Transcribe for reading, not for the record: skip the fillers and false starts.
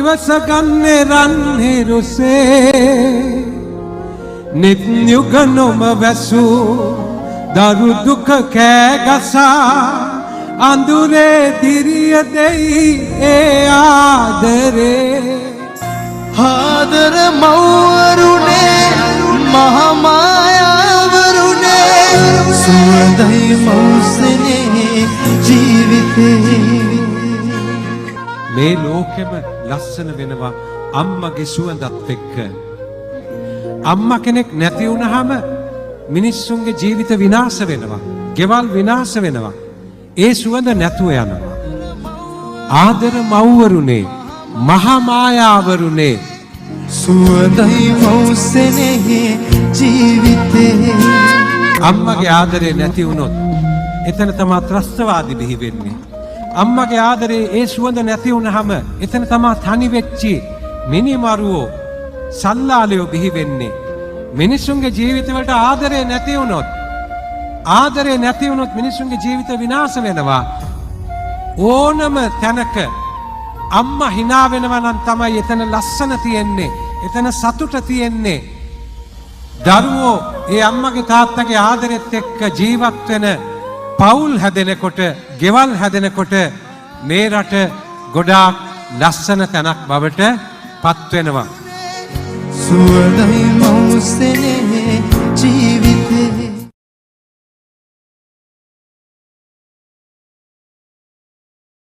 ඉවස ගන්නේ රන් හිරුසේ නිත් යුග නොම වැසූ දරු දුක කෑගසා අඳුරේ දිරිය දෙයි ඒ ආදරේ ආදර මව්වරුනේ මහමායාවරුනේ සුවඳයි මෞසනේ ජීවිතේ මේ ලෝකෙම ලස්සන වෙනවා අම්මගේ සුවඳත් එක්ක අම්මා කෙනෙක් නැති වුණාම මිනිස්සුන්ගේ ජීවිත විනාශ වෙනවා ගෙවල් විනාශ වෙනවා ඒ සුවඳ නැතුව යනවා ආදර මව්වරුනේ මහා මායාවරුනේ සුවඳයි මෞසනේ ජීවිතේ අම්මගේ ආදරේ නැති වුණොත් එතන තමයි ත්‍රස්තවාදී බිහි වෙන්නේ අම්මගේ ආදරේ ඒ සුවඳ නැති වුණාම එතන තමයි තනි වෙච්චි මිනිමරුවෝ සල්ලාලයෝ බිහි වෙන්නේ මිනිසුන්ගේ ජීවිතවලට ආදරේ නැති වුණොත් මිනිසුන්ගේ ජීවිත විනාශ වෙනවා ඕනම තැනක අම්මා hina වෙනවා නම් තමයි එතන ලස්සන තියෙන්නේ එතන සතුට තියෙන්නේ දරුවෝ ඒ අම්මගේ තාත්තගේ ආදරෙත් එක්ක ජීවත් වෙන පවුල් හැදෙනකොට ගෙවල් හැදෙනකොට මේ රට ගොඩාක් ලස්සන තැනක් බවට පත් වෙනවා සුවඳයි මෞසනේ ජීවිතේ